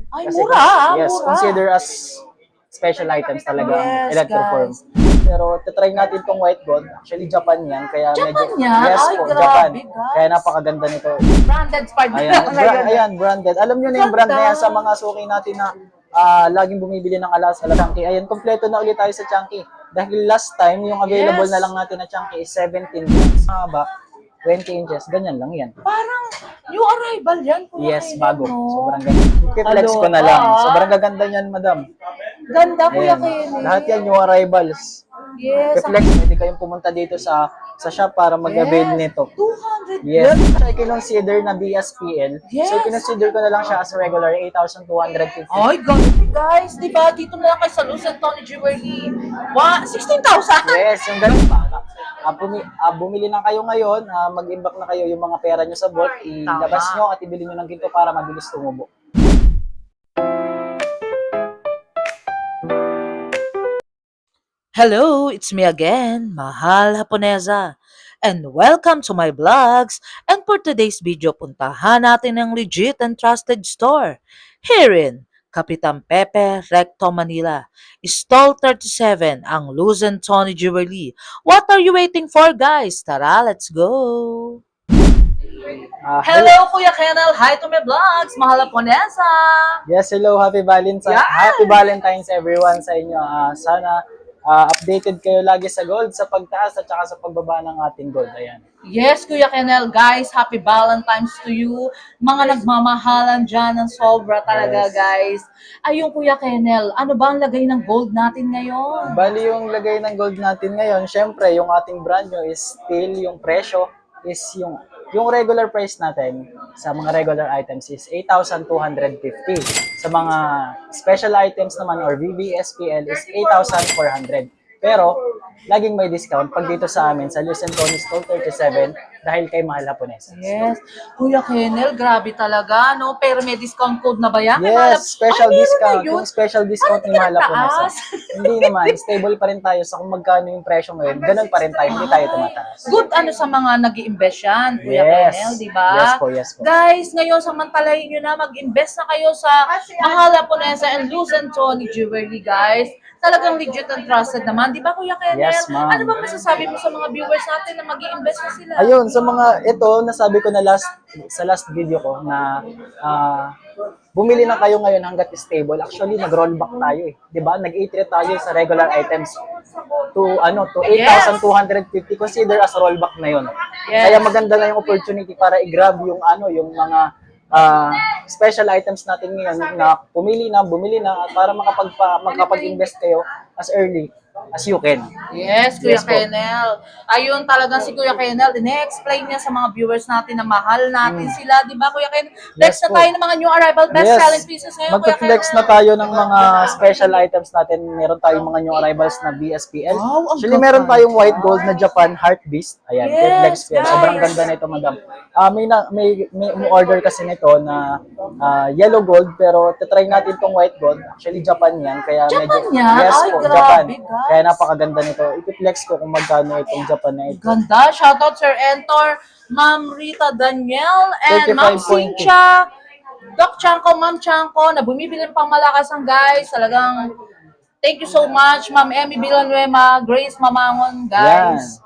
Ay, Kasi mura, yes, mura. consider as special items talaga ang Yes, electroform. guys. Pero try natin tong white gold. Actually, Japan yan. Kaya medyo, Japan yan? yes Ay, po, Japan. grabe, Kaya guys. napakaganda nito. Branded part na Ayan, ngayon. ayan, branded. Alam nyo na yung brand na yan sa Ganda. mga suki natin na laging bumibili ng alas Chunky. Ayan, kompleto na ulit tayo sa Chunky. Dahil last time, yung available Yes. na lang natin na Chunky is 17 grams. Haba, 20 inches. Ganyan lang yan. Parang new arrival yan, Kuya Yes, Kenneth, bago. no? Sobrang ganda. I-flex ko na lang. Sobrang gaganda niyan, madam. Ganda, Kuya Ayan. Kenneth. Lahat yan yung arrivals. Yes. Reflex, pwede kayong pumunta dito sa shop para mag-avail Yes. nito. 200 Yes. yan. Siya i-consider na BSPL. Yes. So, i-consider ko na lang siya as regular 8,250. Ay, ganda. Guys, di ba? Dito na lang kayo sa Lucent Tony Jewelry. 16,000? Yes, yung ganun pa. Bumili na kayo ngayon, mag-imbak na kayo yung mga pera nyo sa vault, ilabas Tama. nyo at ibili nyo ng ginto para mabilis tumubo. Hello, it's me again, Mahal Haponesa. And welcome to my vlogs. And for today's video, puntahan natin ang legit and trusted store. Here in Kapitan Pepe, Recto, Manila. Stall 37, ang Luzon Tony Jewelry. What are you waiting for, guys? Tara, let's go! Hello, Kuya Kennel. Hi to my vlogs. Mahal Haponesa. Yes, hello, happy Valentine's. Yes! Happy Valentine's everyone sa inyo. Sana updated kayo lagi sa gold, sa pagtaas at saka sa pagbaba ng ating gold. Ayan. Yes, Kuya Kenel, guys, happy Valentine's to you. Mga nagmamahalan dyan ng sobra talaga, Yes. guys. Ayun, Kuya Kenel, ano ba ang lagay ng gold natin ngayon? Bali yung lagay ng gold natin ngayon, syempre yung ating brand nyo is still yung presyo is yung regular price natin sa mga regular items is 8,250. Sa mga special items naman or VVSPL is 8,400. Pero laging may discount pag dito sa amin sa Lucent Tony Stall 37 dahil kay Mahal Haponesa. Yes. Kuya Kenel, grabe talaga, no? Pero may discount code na ba yan? May Mahal- Yes, special Ay, meron discount. na yun? Yung special discount Parang ni Mahal Haponesa. nagtaas. Hindi naman, stable pa rin tayo sa kung magkano yung presyo ngayon. Ganun pa rin tayo, hindi tayo tumataas. Good ano sa mga nag-i-invest yan, Kuya Yes. Kenel, di ba? Yes po, yes po. Guys, ngayon samantalahin nyo na, mag-invest na kayo sa Mahal Haponesa and Lucent Tony Jewelry, guys. Talagang legit and trusted naman. Di ba, Kuya Kenel? Yes, ma'am. Ano ba masasabi mo sa mga viewers natin na mag-i-invest na sila? Ayun, sa mga ito, nasabi ko na sa last video ko na bumili na kayo ngayon hanggat stable. Actually, nag-rollback tayo eh. 'Di ba? Nag-8 tayo sa regular items to 8,250, consider as rollback na 'yon. Yes. Kaya maganda na yung opportunity para i-grab yung mga special items natin ngayon na bumili na para makapag-invest kayo as early as you can. Yes, Kuya Yes po. Kenel. Ayun talagang si Kuya Kenel, ine-explain niya sa mga viewers natin na mahal natin sila. Di ba, Kuya Kenel? Flex Yes na po. tayo ng mga new arrival best-selling pieces ngayon, Kuya Magpa-flex Kenel. na tayo ng mga special items natin. Meron tayong mga new arrivals na BSPL. Wow, ang Actually, meron ganda. tayong white gold na Japan Heart Beast. Ayan, Yes, flex po yan. Sobrang guys. ganda nito, madam. May order kasi nito na yellow gold, pero try natin tong white gold. Actually, Japan yan. Kaya Japan medyo, yan? yes Ay, po, grabe, Japan. guys. Kaya napakaganda nito. I-flex ko kung magkano itong Japan na ito. Ganda. Shoutout Sir Entor, Ma'am Rita Daniel, and Ma'am 35.2. Cynthia, Doc Chanko, Ma'am Chanko, na bumibili ng pangmalakasan, guys. Talagang thank you so much, Ma'am Emmy Villanueva, Grace Mamangon, guys.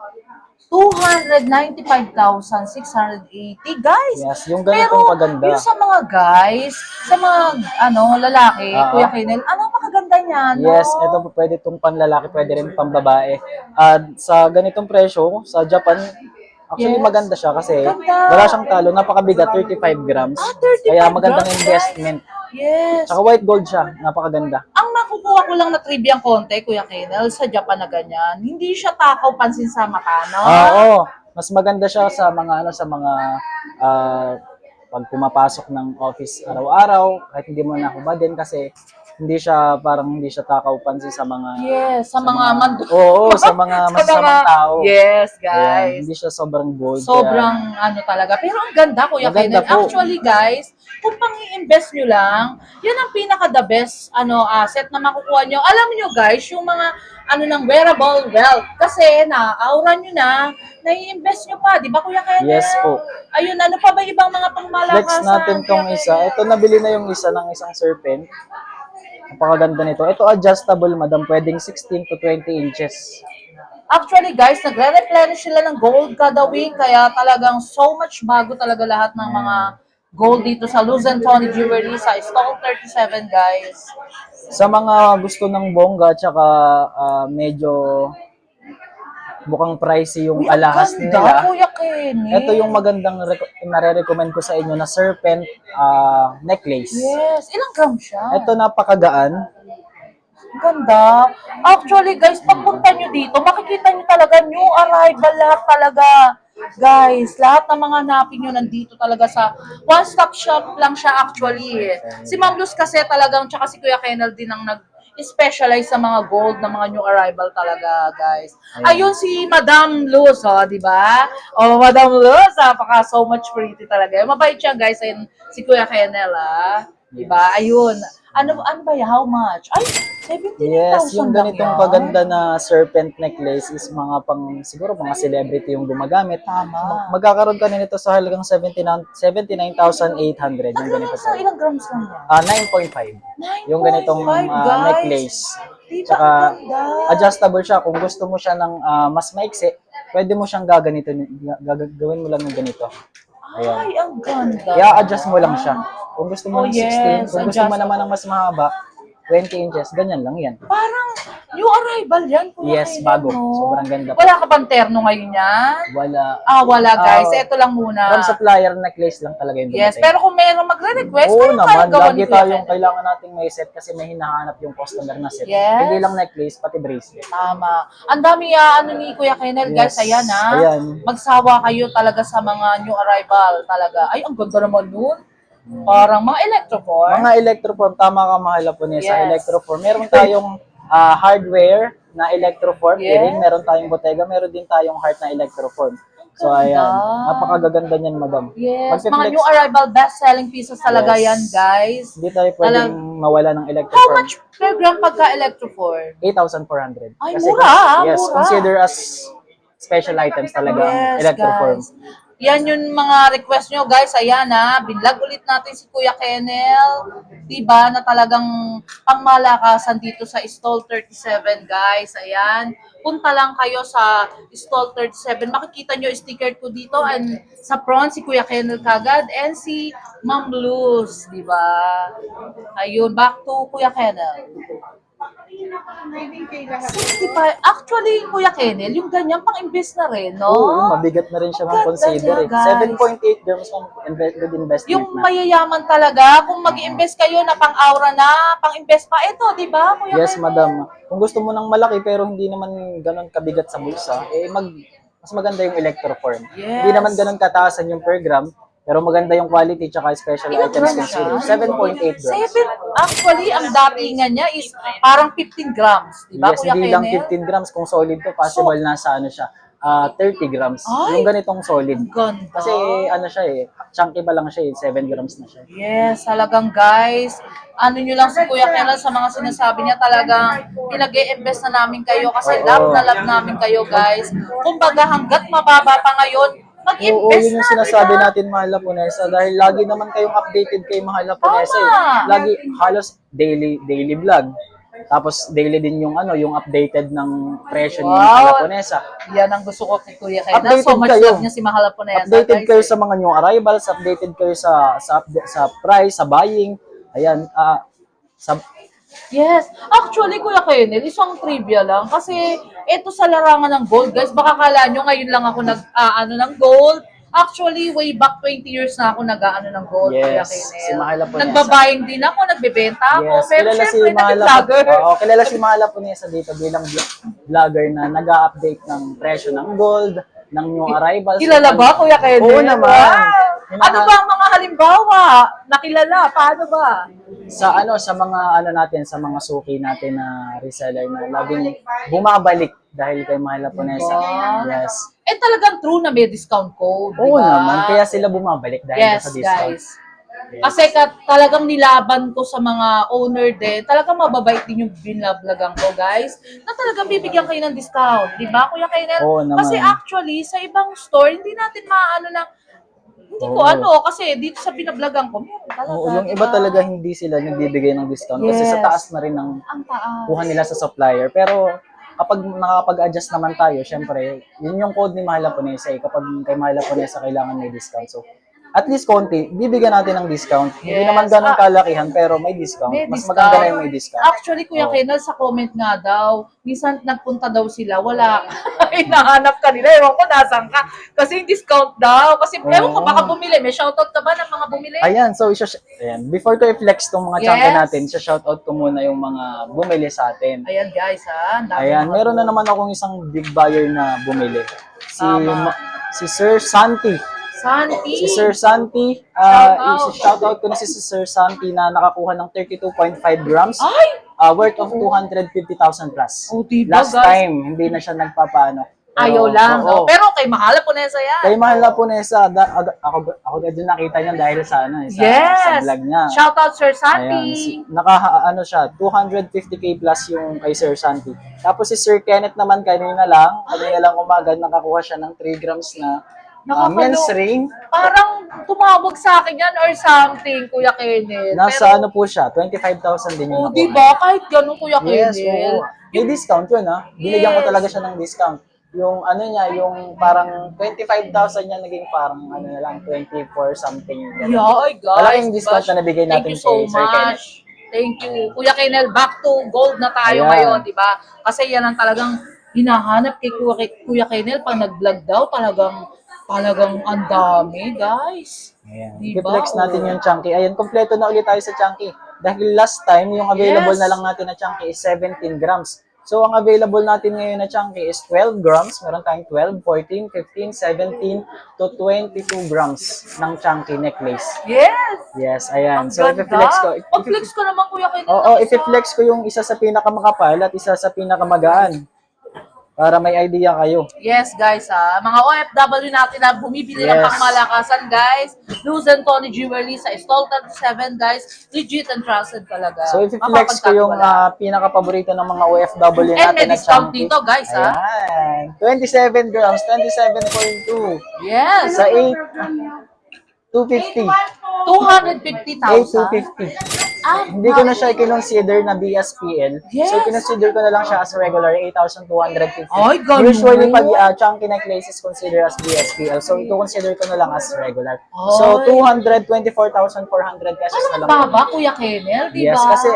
295,680, guys. Yes, yung ganitong kaganda. Yung sa mga guys, sa mga lalaki, Kuya Kenel, napakaganda niya, no? Yes, ito po pwede itong panlalaki, pwede rin pambabae. At sa ganitong presyo, sa Japan, actually Yes. maganda siya kasi Ganda. wala siyang talo, napakabigat, 35 grams. 35 Kaya magandang grams, investment. Yes. Saka white gold siya, napakaganda. Ang nakukuha ko lang na trivia konti, Kuya Kenel, sa Japan na ganyan, hindi siya takaw pansin sa mata, no? Oo, mas maganda siya sa mga pag pumapasok ng office araw-araw, kahit hindi mo na hubadin kasi hindi siya parang hindi siya takaw pansin sa mga Yes, sa mga oo, sa mga sa masasamang tao. Yes, Ayan, guys. hindi siya sobrang gold. Sobrang ano talaga. Pero ang ganda, Kuya Maganda Kenneth. po. Actually, guys, kung pang-i-invest nyo lang, yan ang pinaka-the best asset na makukuha nyo. Alam nyo, guys, yung mga ng wearable wealth. Kasi na-aura nyo na, nai-invest nyo pa. Di ba, Kuya Kenneth? Yes po. Ayun, ano pa ba ibang mga Flex pangmalakasan? natin tong Kuya isa. Kenneth? Ito, nabili na yung isa ng isang serpent. Napakaganda nito. Ito adjustable, madam. Pwedeng 16 to 20 inches. Actually, guys, nagre-replenish sila ng gold kada week, kaya talagang so much bago talaga lahat ng mga gold dito sa Luz and Tony Jewelry sa Stall 37, guys. Sa mga gusto ng bongga, tsaka medyo mukhang pricey yung alahas Ganda, nila. Kuya Kenny. Ito yung magandang nare-recommend ko sa inyo na serpent necklace. Yes, ilang gram siya? Ito napakagaan. Ganda. Actually, guys, pagpunta nyo dito, makikita nyo talaga new arrival lahat talaga. Guys, lahat ng mga hanapin nyo nandito talaga sa one-stop shop lang siya actually. Si Ma'am Luz kasi talagang, tsaka si Kuya Kennel din ang nag-specialize sa mga gold na mga new arrival talaga, guys. Ayun si Madam Luz, di ba? Madam Luz, napaka so much pretty talaga. Mabait siya, guys, ayun, si Kuya Kennel, di ba? Ayun. Ano ba yan? How much? Ay, 17,000 Yes, yung lang ganitong yan. paganda na serpent necklace is mga siguro mga celebrity yung gumagamit. Tama. Magkakaroon ka nito sa halagang 79,800 yung ganito. Sa ilang grams lang yan? 9.5. Yung ganitong 9.5, guys. necklace. Diba Tsaka ang ganda? adjustable siya. Kung gusto mo siya ng mas maiksi, pwede mo siyang gawin mo lang ng ganito. Ayan. Ay, ang ganda. I-adjust mo lang siya. Kung gusto mo Oh, ng 16, yes, kung gusto mo naman ng mas mahaba, 20 inches, ganyan lang yan. Parang new arrival yan, Kuya Yes, Kenneth, bago. no? Sobrang ganda po. Wala ka bang terno ngayon yan? Wala. Wala, guys. Ah, Ito lang muna. From supplier necklace lang talaga yung Yes, dumating. pero kung meron magre-request, Oo kayo naman, gawan lagi ni Kuya tayong Kenneth. kailangan nating may set kasi may hinahanap yung customer na set. Yes. Hindi lang necklace, pati bracelet. Tama. Ang dami ni Kuya Kennel, guys. Yes. Ayan, Ayan. Magsawa kayo talaga sa mga new arrival talaga. Ay, ang ganda naman nun. Parang mga electroform. Mga electroform, tama ka mahal po niya sa Yes. electroform. Meron tayong hardware na electroform, Yes. earring, meron tayong botega, meron din tayong heart na electroform. So ayan, napakagaganda niyan, madam. Yes, Magpe-flex- mga new arrival best-selling pieces talaga Yes. yan, guys. Hindi tayo pwedeng mawala ng How electroform. much per gram pagka electroform? 8,400. Ay, Kasi mura, yes, mura. consider as special items talaga ang electroform. Guys. Yan yung mga request nyo, guys. Ayan, binlog ulit natin si Kuya Kennel. Diba, na talagang pangmalakasan dito sa Stall 37, guys. Ayan. Punta lang kayo sa Stall 37. Makikita nyo sticker ko dito. And sa front, si Kuya Kennel kagad. And si Ma'am Luz. Diba? Ayun, back to Kuya Kennel. 65. Actually, Kuya Kennel, yung ganyan pang-invest na rin, no? Oo, mabigat na rin siya Ganda consider. niya, guys. 7.8 grams ng good investment Yung na. mayayaman talaga, kung mag-invest kayo na pang-aura na, pang-invest pa, ito, di ba, Kuya Yes, Kennel? madam. Kung gusto mo ng malaki pero hindi naman ganun kabigat sa bulsa, mas maganda yung electroform. Yes. Hindi naman ganun kataasan yung per gram, pero maganda yung quality tsaka special Ilang items grams siya? considered. 7.8 grams. Actually, ang datingan niya is parang 15 grams, di ba, Yes, Kuya hindi lang Kennel? 15 grams. Kung solid to, possible nasa ano siya, 30 grams. Ay! Yung ganitong solid. Ang ganda. Kasi ano siya chunky pa lang siya 7 grams na siya. Yes, talagang guys, ano nyo lang si Kuya Kennel sa mga sinasabi niya, talagang pinag-i-invest na namin kayo kasi love na love namin kayo, guys. Kumbaga hanggat mababa pa ngayon, Oo, mag-invest yun yung na, sinasabi diba? natin, Mahal na Ponesa, dahil lagi naman kayong updated kay Mahal na Ponesa. Tama. Lagi halos daily vlog. Tapos daily din yung yung updated ng presyo ni Mahal na Ponesa. Yan ang gusto ko kay Kuya Kennel. Updated So much kayo. love niya si Mahal Ponesa. Updated guys. kayo sa mga new arrivals, updated kayo sa price, sa buying. Ayan, sa Yes. Actually, Kuya Kennel, isang trivia lang. Kasi ito sa larangan ng gold, guys, baka kala nyo ngayon lang ako ng gold. Actually, way back 20 years na ako nag-ano ng gold, Kuya Yes, Kennel. si Mahal Ponesa. Nagbabaying din ako, nagbebenta ako. Yes, Pero kilala si syempre, Mahal naging vlogger. kilala si Mahal Ponesa dito bilang vlogger na nag-a-update ng presyo ng gold, ng new arrivals. Kilala ba, Kuya Kennel? Oo naman. Wow! Ano ba ang mga halimbawa? Nakilala, paano ba? sa mga natin, sa mga suki natin na reseller na laging bumabalik dahil kay Mahal Japonesa. Diba? Yes. Talagang true na may discount code, di Oo ba? naman, kaya sila bumabalik dahil Yes, sa discount. guys. Kasi talagang nilaban ko sa mga owner din, talagang mababait din yung binablagan ko, guys, na talagang bibigyan kayo ng discount, di ba, Kuya Kenneth? Oo naman. Kasi actually, sa ibang store, hindi natin maano na, hindi ko Oo. kasi dito sa binablagan ko, meron talaga, Oo, yung di iba ba? talaga hindi sila nagbibigay ng discount kasi sa Yes. taas na rin ng Ang taas. kuha nila sa supplier. Pero kapag nakakapag-adjust naman tayo, syempre, yun yung code ni Mahal Japonesa kapag kay Mahal Japonesa kailangan may discount. So, at least konti, bibigyan natin ng discount. Hindi Yes. naman ganun kalakihan, pero may discount. May Mas discount. maganda na yung may discount. Actually, Kuya Oo. Kennel, sa comment nga daw, minsan nagpunta daw sila, wala. Hinahanap ka nila, ewan ko, nasan ka. Kasi yung discount daw. Kasi, ewan ko, Oo. baka bumili. May shoutout ka ba ng mga bumili? Ayan, so ayan, before ko i-flex tong mga changke Yes. natin, shoutout ko muna yung mga bumili sa atin. Ayan, guys, ha. Ang dami Ayan, mga meron na gold. naman akong isang big buyer na bumili. Tama. Si Sir Santi. Santi. Si Sir Santi, Shoutout. shoutout ko na si Sir Santi na nakakuha ng 32.5 grams, Ay! worth of 250,000 plus. Oh, diba, Last guys? time, hindi na siya nagpapaano. Ayaw lang, oo. no? Pero kay Mahal Japonesa yan. Kay Mahal Japonesa, ako din nakita niya dahil sa sa Yes. vlog niya. Shoutout, Sir Ayan, Santi. siya, 250k plus yung kay Sir Santi. Tapos si Sir Kenneth naman kanina lang umaga nakakuha siya ng 3 grams na men's ring. Parang tumawag sa akin yan or something, Kuya Kenneth. Nasa po siya, 25,000 din yung Oh, nakuha. di ba? Kahit ganun, Kuya Yes, Kenneth. oo. May discount yun, ha? Binigyan ko Yes. talaga siya ng discount. Yung niya, yung parang 25,000 niya naging parang na lang, 24 something. Ganun. Yeah, ay, guys. Malaking discount diba? na nabigay natin Thank you so kay Sir Kenneth. much. Thank you. Kuya Kenneth, back to gold na tayo Ayan. ngayon, di ba? Kasi yan ang talagang hinahanap kay Kuya Kenneth pag nag-vlog daw, talagang ang dami, guys. Ayan. Diba? I-flex natin yung chunky. Ayan, kompleto na ulit tayo sa chunky. Dahil last time, yung available Yes. na lang natin na chunky is 17 grams. So, ang available natin ngayon na chunky is 12 grams. Meron tayong 12, 14, 15, 17 to 22 grams ng chunky necklace. Yes! Yes, ayan. Ang So, ganda. i-flex ko. Pag-flex ko naman, Kuya Kenneth. Oo, i-flex ko yung isa sa pinakamakapal at isa sa pinakamagaan. Para may idea kayo. Yes, guys, mga OFW natin na bumibili ng Yes. pangmalakasan, guys. Luz and Tony Jewelry sa Stall 37, guys. Legit and trusted talaga. So, i-flex ko yung pinaka-paborito ng mga OFW And natin may na discount chunky. dito, guys, Ayan. 27 grams, 27.2. Yes. Sa 8, 250. 250,000. 8,250. Hindi ko na siya i-consider na BSPL. Yes. So, consider ko na lang siya as regular, 8,250. Ay, ganun. Usually, pag chunky necklace is considered as BSPL. So, ito consider ko na lang as regular. So, Ay. 224,400 pesos na lang. Baba, Kuya Kenneth, di ba? Yes, kasi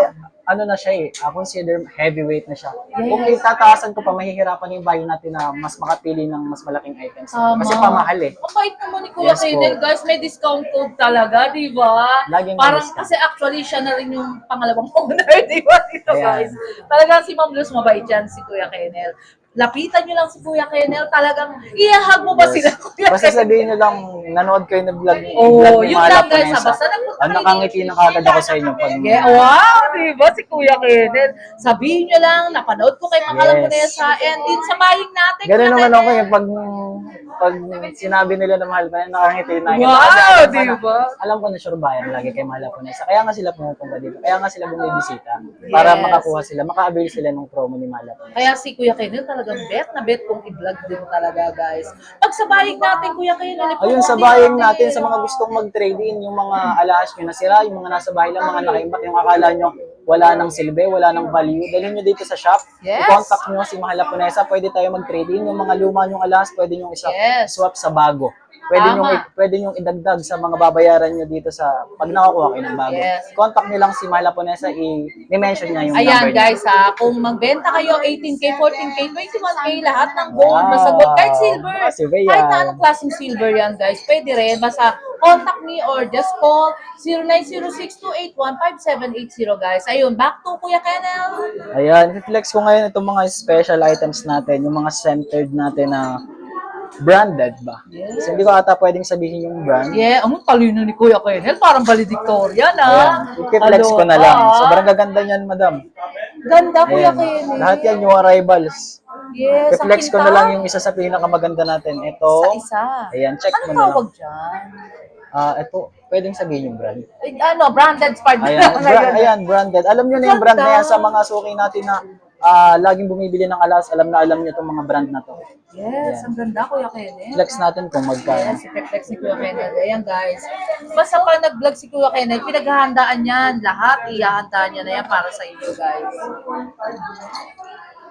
na siya consider heavyweight na siya. Yes. Kung itataasan ko pa, mahihirapan yung buyer natin na mas makapili ng mas malaking items. Tama. Kasi pamahal eh. Ang bait naman ni Kuya Yes, Kenneth, po. guys. May discount code talaga, di ba? Laging may Parang, discount. kasi actually, siya na rin yung pangalawang owner, di ba? Dito, Ayan. guys. Talagang si Ma'am Luz, mabait yan, si Kuya Kenneth. Lapitan nyo lang si Kuya Kenneth, talagang iahag mo ba sila, Kuya Basta Kenneth? sabihin nyo lang, nanood kayo ng vlog, Oo, ni yun lang, Mahal guys, Japonesa. basta nagpunta kayo Nakangiti dito. na kagad ako sa inyo. Pag, Yeah, wow, di ba si Kuya Kenneth? Sabihin nyo lang, napanood ko kay Mahal Yes. Japonesa and din sa buying natin. Ganun Kuya naman ako Kenneth. yung pag sinabi nila na mahal pa, nakangiti na. Wow, Alam ko di na- ba? Alam ko na sure buyer lagi kay Mahal Japonesa. Kaya nga sila pumupunta dito. Kaya nga sila bumibisita. Para Yes. makakuha sila, maka-avail sila ng promo ni Mahal Japonesa. Kaya si Kuya Kenneth talagang bet na bet kung i-vlog din talaga, guys. Pag sa buying natin, Kuya Kenneth, Ayun, sa buying natin, sa mga gustong mag-trade-in, yung mga alahas nyo nasira, yung mga nasa bahay lang, mga nakaimbak, yung akala nyo wala nang silbi, wala nang value, dalhin nyo dito sa shop, Yes. i-contact nyo si Mahal Japonesa, pwede tayo mag-trade-in, yung mga luma nyong alahas, pwede nyo Yes. swap sa bago. Pwede Tama. nyo idagdag sa mga babayaran nyo dito sa pag nakakuha kayo ng bago. Yes. Contact nyo lang si Mahal Japonesa, i-mention niya yung Ayan, number niya. guys, kung magbenta kayo 18K, 14K, 21K, lahat ng gold, Wow. basta gold, kahit silver. Silver yan. Kahit na anong klaseng silver yan, guys, pwede rin. Basta contact me or just call 0906-281-5780, guys. Ayun, back to Kuya Kenneth. Ayan, i-flex ko ngayon itong mga special items natin, yung mga centered natin na branded ba? Yes. So, hindi ko ata pwedeng sabihin yung brand. Yeah, ang talino ni Kuya Kennel. Parang valedictorian, Ayan, i-flex ko na lang. Sobrang gaganda niyan, madam. Ganda, Kuya Ayan. Kennel. Lahat yan yung arrivals. Yes, ang I-flex ko kintab. na lang yung isa sa pinakamaganda natin. Ito. Isa-isa. Ayan, check Anong mo na lang. tawag dyan? Ito, pwedeng sabihin yung brand. Branded part na Ayan, lang. ayan, branded. Alam nyo na yung brand na yan sa mga suki natin na laging bumibili ng alas. Alam nyo itong mga brand na to. Yes, ang ganda, Kuya Kennel. Flex natin kung magkano. Yes, i-flex si Kuya Kennel. Ayan, guys. Basta pa nag-vlog si Kuya Kennel, pinaghahandaan yan. Lahat, ihahandaan niya na yan para sa inyo, guys.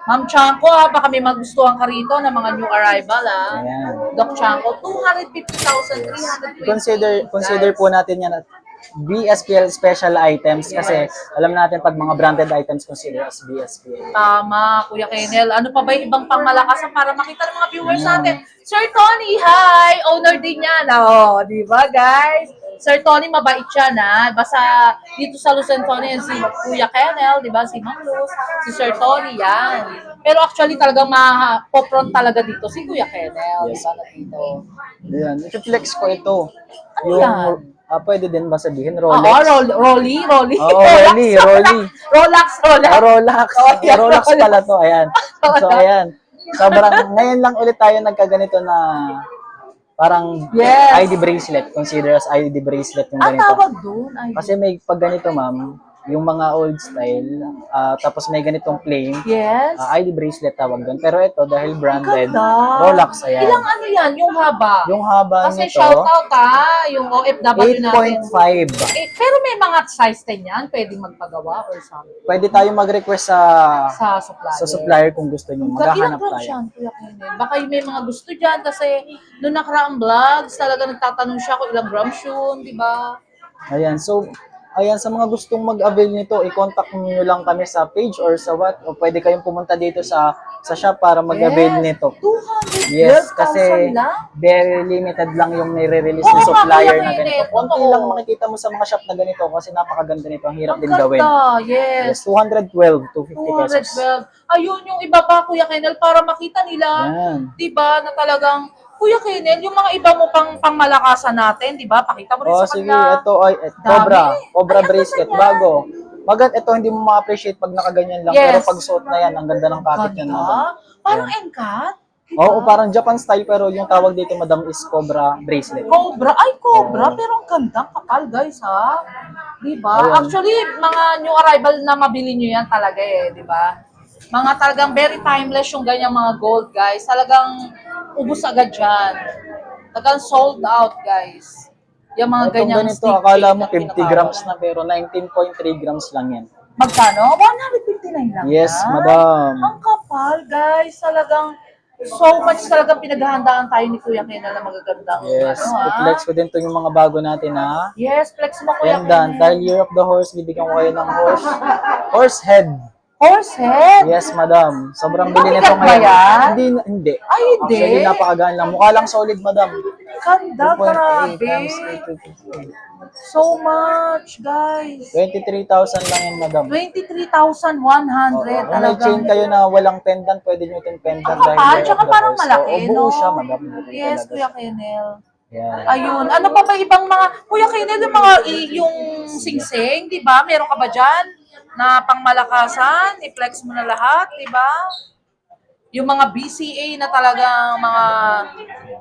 Ma'am Chanko, baka may magustuhan ka rito ng mga new arrival, Ayan. Doc Chanko, 250,320. Consider po natin yan at BSPL special items kasi alam natin pag mga branded items consider as BSPL. Tama, Kuya Kennel. Ano pa ba yung ibang pangmalakasan para makita ng mga viewers natin? Sir Tony, hi! Owner din yan. Di ba, guys? Sir Tony, mabait siya na. Basta dito sa Luzon, Tony, yan si Kuya Kennel, di ba? Si Ma'am Luz, si Sir Tony, yan. Pero actually, talagang ma-popron talaga dito si Kuya Kennel. Yes. Di ba, na dito? Ayan, i-flex ko ito. Ano yan? Pwede din ba sabihin Oo, Rolex? Rolly. Oo, Rolly. Rolex. Rolex. Oh, yeah, Rolex pala to, ayan. So, ayan. Sobrang, ngayon lang ulit tayo nagkaganito na parang Yes. ID bracelet. Consider as ID bracelet yung Ang ganito. tawag doon ay Kasi may pag ganito, ma'am, yung mga old style, tapos may ganitong plain, yes. ID bracelet tawag doon. Pero ito, dahil branded, Ganda. Rolex, ayan. Ilang ano yan? Yung haba? Yung haba Kasi nito, shoutout yung OFW natin. 8.5. Pero may mga size din yan, pwede magpagawa or something. Pwede tayo mag-request Sa supplier. sa supplier kung gusto nyo. Ilang Maghahanap grams tayo. yan, Kuya Kenneth? Baka may mga gusto dyan kasi noong nakaraang vlogs, talaga nagtatanong siya kung ilang grams yun, di ba? Ayan, so, ayan, sa mga gustong mag-avail nito, i-contact nyo lang kami sa page or sa what, o pwede kayong pumunta dito sa shop para mag-avail nito. 200 Yes, kasi lang? very limited lang yung nire-release Oo, ng supplier Kuya na ganito. Kenneth, Konti totoo. lang makikita mo sa mga shop na ganito kasi napakaganda nito. Ang hirap Ang din gawin. ganda, yes. Yes, 212, 250 pesos. 212. Ayun yung iba pa, Kuya Kennel, para makita nila, Yan. di ba, na talagang, Kuya Kennel, yung mga iba mo pangmalakasan natin, di ba? Pakita mo rin Oh, sa sige, kanila. ito ay Cobra Ay, ang bracelet, ganda niyan. bago. Ito hindi mo ma-appreciate pag nakaganyan lang, Yes. pero pag suot na yan, ang ganda ng kapit niyan, madam. Ganda. Parang NCAT. Diba? Oo, parang Japan style, pero yung tawag dito, madam, is Cobra bracelet. Cobra. Ay, Cobra. Oo. Pero ang ganda. Kapal, guys, ha? Di ba? Ayun. Actually, mga new arrival na mabili nyo yan talaga di ba? Mga talagang very timeless yung ganyang mga gold, guys. Talagang ubus agad yan. Talagang sold out, guys. Yung mga Itong ganyang ganito, stick akala chain mo na 50 tinatawag. grams na, pero 19.3 grams lang yan. Magkano? 159 lang Yes, yan. madam. Ang kapal, guys. Talagang so much talagang pinaghahandaan tayo ni Kuya Kennel na magagandang Yes, ano, ha? i-flex ko din to yung mga bago natin, ha? Yes, flex mo, Kuya Pendan, Kennel. dahil Year of the Horse, bibigyan ko kayo ng horse head. Horse head? Yes, madam. Sobrang bili Mabigat nito ba ngayon. yan? Hindi. Ay, hindi. Actually, napakagaan lang. Mukha lang solid, madam. Ganda, 2.8 grabe. times 850. So much, guys. 23,000 lang yan, madam. 23,100. Kung may Talagang chain kayo na walang pendant, pwede nyo itong pendant. ang kapal, Year of tsaka the parang Horse. malaki, Oo, buo no? siya, madam. Buo Yes, talaga Kuya siya. Kennel. Yan. Ayun. Ano pa ba ibang mga, Kuya Kennel, yung mga, yung singsing, di ba? Meron ka ba dyan? Na pangmalakasan, i-flex mo na lahat, di ba? Yung mga BCA na talagang mga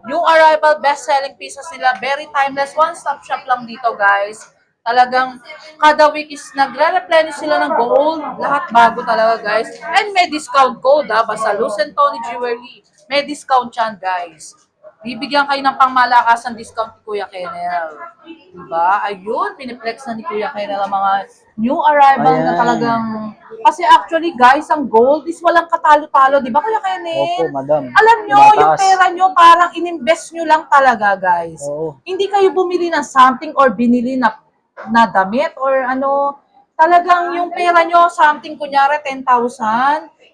yung arrival best-selling pieces nila, very timeless, one-stop shop lang dito, guys. Talagang kada week is nagre-replenish sila ng gold, lahat bago talaga, guys. And may discount code, basta Luzon Tony Jewelry. May discount yan, guys. Bibigyan kayo ng pangmalakasan discount ni Kuya Kennel. Diba? Ayun, piniplex na ni Kuya Kennel ang mga new arrival na Ayan. talagang... Kasi actually, guys, ang gold is walang katalo-talo. Di ba, Kuya Kennel? Opo, madam. Alam nyo, yung Tumataas. pera nyo, parang ininvest nyo lang talaga, guys. Oo. Hindi kayo bumili ng something or binili na damit or ano. Talagang yung pera nyo, something, kunyari, 10,000,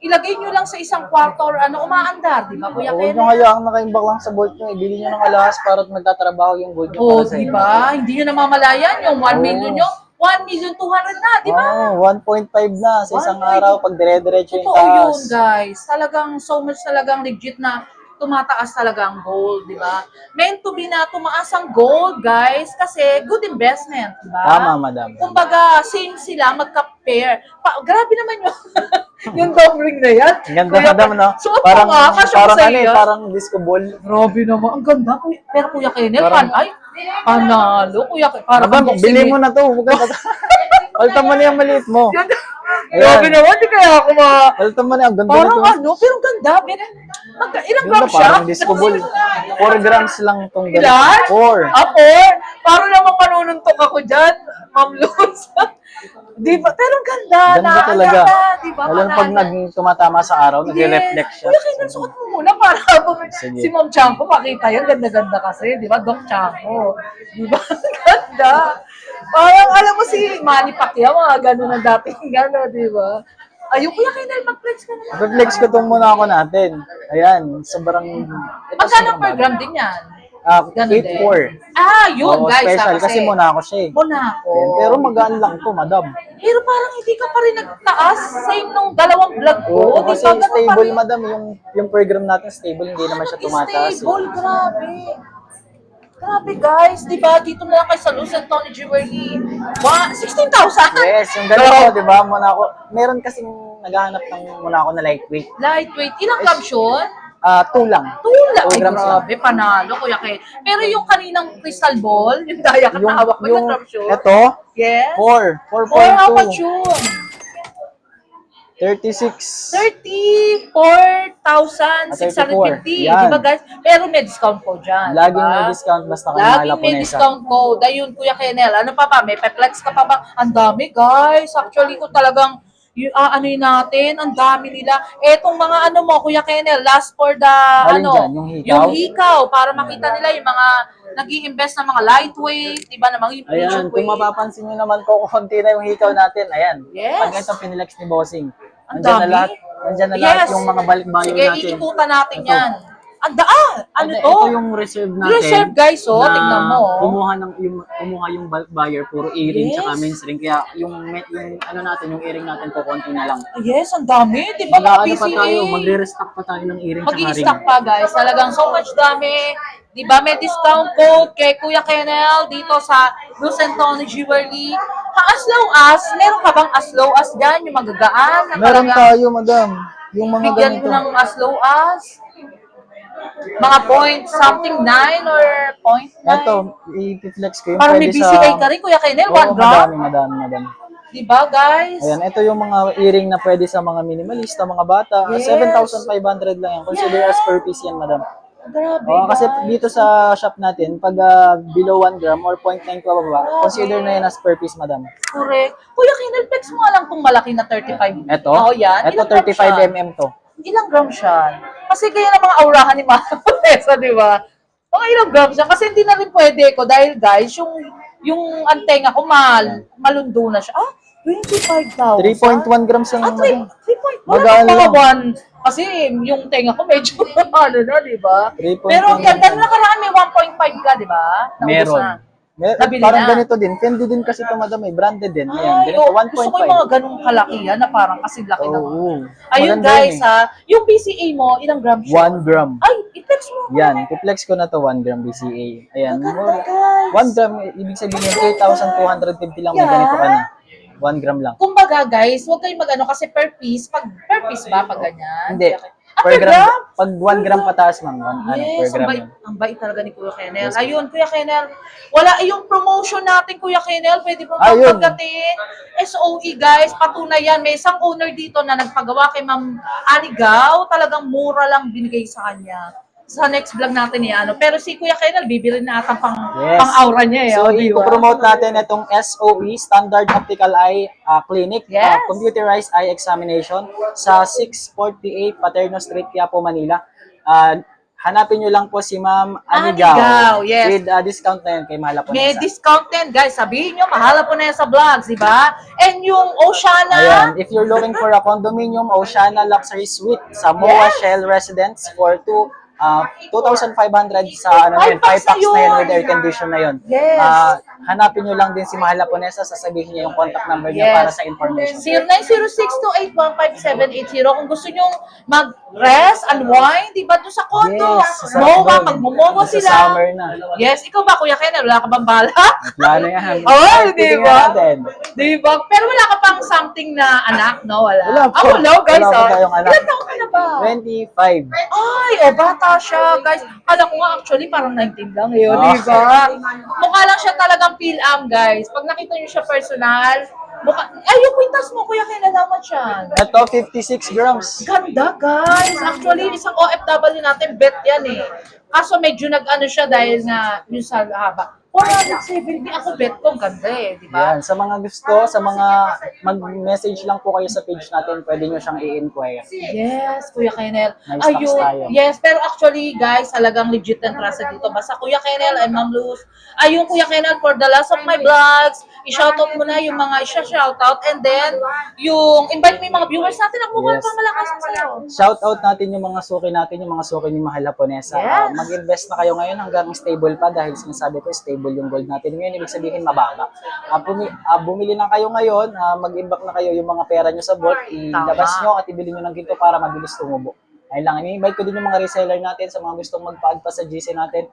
ilagay nyo lang sa isang kwarto or ano, umaandar, di ba, Kuya Huwag nyo Kennel? hayaang nakaimbak lang sa gold nyo. Ibili nyo ng alahas para magtatrabaho yung gold nyo Oo, para sa di inyo. ba? Hindi nyo namamalayan yung 1 Oo. million nyo. 1,200,000 na, di ba? Oo, 1.5 na sa isang 1.5. araw pag dire-diretso yung Totoo yun, taas. guys. Talagang so much talagang legit na tumataas talaga ang gold, di ba? Meant to be na tumaas ang gold, guys, kasi good investment, di ba? Tama, madam. Kumbaga, same sila, magka-pair. Grabe naman yung, yung dog ring na yan. Ang ganda, Kuya, madam, no? suot Parang, mo nga, kasya mo parang sa ano eh, iyo. parang disco ball. Grabe naman, ang ganda. Pero Kuya Kenneth, Parang- panalo, Kuya Kenneth. Parang Madam, bili mo na to. Alta mo na yung maliit mo. Grabe naman, di kaya ako Alta mo na, ang ganda Parang nito. ano, pero ang ganda. Ilang Ganda, gram siya? parang disco ball. 4 grams lang tong ganito. Ilan? 4. Ah, 4? Parang naman panununtok ako dyan, Ma'am Luz. Di ba? Pero ang ganda. Ganda talaga. Di ba? Alam pag tumatama sa araw, nagre-reflect siya. Kuya, kinasuot mo muna para Sige. si Ma'am Chanko makita yan. Ganda-ganda kasi. Di ba? Doc Chanko. Di ba? Ang ganda. Parang alam mo si Manny Pacquiao, mga gano'n ang dating gano'n, di ba? Ayun, Kuya Kenneth, mag-flex ka na. Reflex ko itong muna ako natin. Ayan, sobrang... Magkano per gram din yan? Ganun din. 8.4. Ah, yun, Oo, guys. special kasi muna ako siya eh. Monaco. Ayan, pero magaan lang to, madam. Pero parang hindi ka pa rin nagtaas. Same nung dalawang vlog ko. Oo, Di kasi ba? Ganun pa stable, rin. madam. Yung per gram natin stable, hindi naman siya tumataas. Stable, grabe. Grabe, guys. Di ba? Dito na lang kayo sa Lucent Tony Jewelry. 16,000? Yes, yung ganito, di ba, Monaco. Meron kasing naghahanap ng Monaco na lightweight. Lightweight. Ilang grams yun? 2 lang. Tula. 2 Ay, grams lang. grabe. Panalo, Kuya Ken. Pero yung kaninang crystal ball, yung daya ka na hawak ko, ilang grams yun? Ito, Yes. 4. Or how much 4.2. yun? 36. 34,650. Yan. Diba guys? Pero may discount po dyan. Laging diba? may discount basta kay Laging Mala may Punesa. discount code. Ayun, Kuya Kenel. Ano pa ba? May pe-flex ka pa ba? Ang dami, guys. Actually, ko talagang ano yun natin, ang dami nila. Etong mga ano mo, Kuya Kenel, last for the, Alin ano, dyan? Yung hikaw? yung hikaw, para makita nila yung mga nag-i-invest na mga lightweight, diba, na mga Ayan, inflation kung weight. mapapansin nyo naman ko, konti na yung hikaw natin. Ayan. Yes. Pag ito pinilex ni Bossing. Ang Nandiyan na dami. lahat. Nandiyan na lahat yung mga balik-bayo Sige, natin. iikutan natin Ito. yan. Ang daan! Ano Ito, to? ito yung reserve natin. Reserve, guys, oh. na Tignan mo, oh. Kumuha yung bulk buyer, puro earring Yes. tsaka men's ring. Kaya yung ano natin, yung earring natin po, konti na lang. Yes, ang dami. Di ba mga Mag-ano pa PCA? tayo, magre-restock pa tayo ng earring tsaka ring. Mag-i-stock pa, guys. Talagang so much dami. Di ba? May discount code kay Kuya Kenel dito sa Lucent Tony Jewelry. As low as, meron ka bang as low as dyan? Yung magagaan? Na Meron talagang tayo, madam. Yung mga bigyan ganito. mo ng as low as? Mga point something 9 or point 9? Ito, i-flex ko yung Parang may pwede BCA sa... ka rin, Kuya Kenel. Oo, 1 gram? madami. Di ba, guys? Ayan, ito yung mga earring na pwede sa mga minimalista, mga bata. Yes. 7,500 lang yan. Consider as per piece yan, madam. Grabe, Oo, kasi guys. dito sa shop natin, pag below 1 gram or 0.9 pababa, consider na yan as per piece, madam. Correct. Kuya Kenel, flex mo nga lang itong malaki na 35. Ito, Oo, yan. ito Ilang gram siya? 35 mm to. Ilang gram siya? Kasi kaya ng mga aurahan ni Mama Vanessa, di ba? Mga ilang gram siya. Kasi hindi na rin pwede ko dahil guys, yung antenga ko malundo na siya. 25,000. 3.1 grams yung Ah, 3.1. Magaan Mga lang. 1. Kasi yung tenga ko medyo ano na, di ba? 3.1 Pero ang ganda na nakaraan may 1.5 ka, di ba? Naubos Meron. na. Mer- Nabili parang na. ganito din. Fendi din kasi ito, madam. Branded din. Ayan, Ay, ganito, oh, gusto ko yung mga ganung kalakihan na parang kasi laki ng... Oo. Ayun Maganda guys, yun eh. ha. Yung PCA mo, ilang gram siya? 1 gram. Ay, i-flex mo. Yan, i-flex ko na to 1 gram BCA. Ayan. Maganda, guys. 1 gram, ibig sabihin yung 8,250 lang may Yeah. ganito ka na. 1 gram lang. Kumbaga guys, huwag kayong mag-ano kasi per piece ba pag ganyan? Hindi. Ah, Per gram, pag 1 gram pataas, ma'am. Per Yes, gram. ang bait talaga ni Kuya Kenel. Ayun, Kuya Kenel. Wala yung promotion natin, Kuya Kenel. Pwede mo Ayun. pagkatin. SOE, guys. Patunay yan. May isang owner dito na nagpagawa kay Ma'am Aligaw. Talagang mura lang binigay sa kanya. Sa next vlog natin ano. Pero si Kuya Kenel, bibili na atang Yes. pang-aura niya. So, di ba? i-promote natin itong SOE, Standard Optical Eye Clinic, Yes. Computerized Eye Examination sa 648 Paterno Street, Quiapo, Manila. Hanapin nyo lang po si Ma'am Anigaw, Anigaw. yes. With discount na yun kay Mahala po. May discount din, guys. Sabihin nyo, mahala po na yan sa vlogs, di ba? And yung Oceana, Ayan, if you're looking for a condominium, Oceana Luxury Suite sa MOA Yes. Shell Residence for 2,500 sa ano na yun, 5 packs packs na yun na with yun. air condition na yun. Yes. Hanapin nyo lang din si Mahala Ponesa, sasabihin niya yung contact number niya Yes. para sa information. 0906-2815780. Kung gusto nyo rest, unwind, di ba? Doon sa condo. Yes, sa MOA, doon. magmomowa Sa sila. summer na. Yes, ikaw ba, Kuya Ken? Wala ka bang bala? May plano yan. Oh, di Titingnan ba? natin. Di ba? Pero wala ka pang something na anak, no? Wala. Wala po. Ah, wala, guys. Wala pa ah. tayong anak. Ilan taon ka na ba? 25. Ay, bata siya, guys. Kala ko nga actually parang 19 lang yun, Ah. di ba? Mukha lang siya talagang PIL-AM, guys. Pag nakita niyo siya personal, ay, yung kwintas mo, Kuya Ken, alamat siya. Ito, 56 grams. Ganda, guys. Actually, isang OFW natin, bet yan eh. Kaso medyo nag-ano siya dahil nga yung sa haba. 470 ako bet ko, ganda eh, di ba? Yan. Sa mga gusto, sa mga mag-message lang po kayo sa page natin, pwede nyo siyang i-inquire. Yes, Kuya Kenel. May stocks tayo. Yes, pero actually, guys, talagang legit and trusted dito. Basta Kuya Kenel and Ma'am Luz. Ayun, Kuya Kenel, for the last of my vlogs, i-shoutout mo na yung mga i-shoutout. And then, invite mo yung mga viewers natin. Ang mukha Yes. pang malakas sa'yo. Shout out natin yung mga suki natin, yung mga suki ni Mahal Japonesa. Yes. Mag-invest na kayo ngayon hanggang stable pa dahil sinasabi ko stable yung gold natin. Ngayon, ibig sabihin mababa. Bumili na kayo ngayon, mag-imbak na kayo yung mga pera nyo sa vault, ilabas nyo at ibili nyo ng ginto para mabilis tumubo. Ayun lang, ini-invite ko din yung mga reseller natin sa mga gustong magpa-add pa sa GC natin.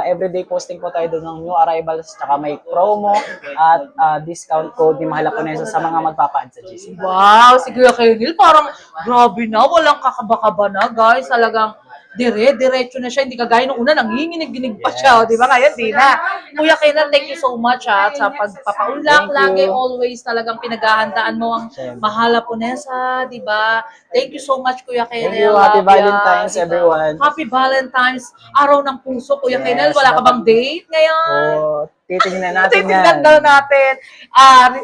Everyday posting po tayo doon ng new arrivals, tsaka may promo at discount code ni Mahal Japonesa sa mga magpapa-add sa GC. Wow, si Kuya Kenel, parang grabe na, walang kakaba-kaba na, guys. Talagang diretso na siya. Hindi kagaya nung una, nanginginig-ginig pa siya. Yes. Di ba? Ngayon, di na. Kuya Kenel, thank you so much sa pagpapaunlak. Thank Lagi, you. always talagang pinaghahandaan mo ang Siyempre. Mahal Japonesa, di ba? Thank you so much, Kuya Kenel. Thank you. Happy Love ya, Valentine's, di ba? everyone. Happy Valentine's. Araw ng puso, Kuya Yes, Kenel. Wala ka bang date ngayon? Titingnan natin yan. Titignan daw natin.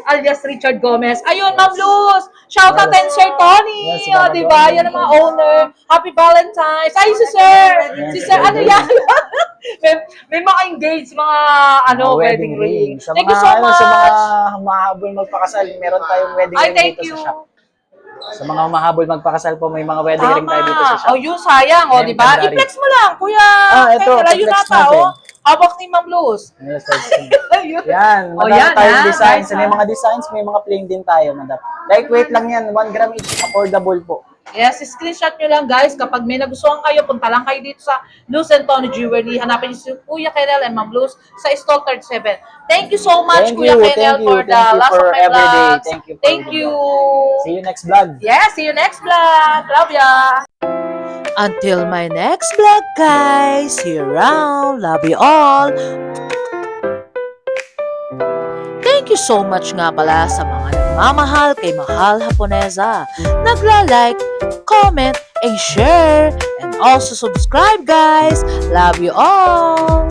Alias Richard Gomez. Ayun, Ma'am Luz. Shout out Yes. and Sir Tony. Yes, si Papa Di ba? Tony. Yan ang mga owner. Happy Valentine's. Ay, si Sir. Yes, Si Sir, Sir ano Tony. yan? may mga engaged, mga wedding ring. Sa Thank mga, you so much. Sa mga humahabol magpakasal, meron tayong wedding Ay, ring thank dito you. sa shop. Sa mga humahabol magpakasal po, may mga wedding ring tayo dito sa Tama. shop. Oh, yun, sayang. O, Ngayon, di ba? February. I-flex mo lang, Kuya. Ito, Kenel. Ayun i-flex nata, natin. oh. Hawak ni Ma'am Luz. Yes, yes. Ayun. Yan, Oh, madami yan, tayong ha? designs. Nice, May ha? mga designs, may mga plain din tayo, madam. Lightweight lang yan, 1 gram each, affordable po. Yes, screenshot nyo lang guys. Kapag may nagustuhan kayo, punta lang kayo dito sa Luz and Tony Jewelry. Hanapin nyo si Kuya Kenel and Ma'am Luz sa stall 37. Thank you so much, Thank Kuya you, Kenel, thank you, for the thank you last for of my every day. vlogs. Thank you for Thank the you. See you next vlog. Yeah, see you next vlog. Love ya. Until my next vlog, guys. See you around. Love you all. Thank you so much nga pala sa mga nagmamahal kay Mahal Japonesa. Nagla-like, comment, and share. And also subscribe, guys. Love you all.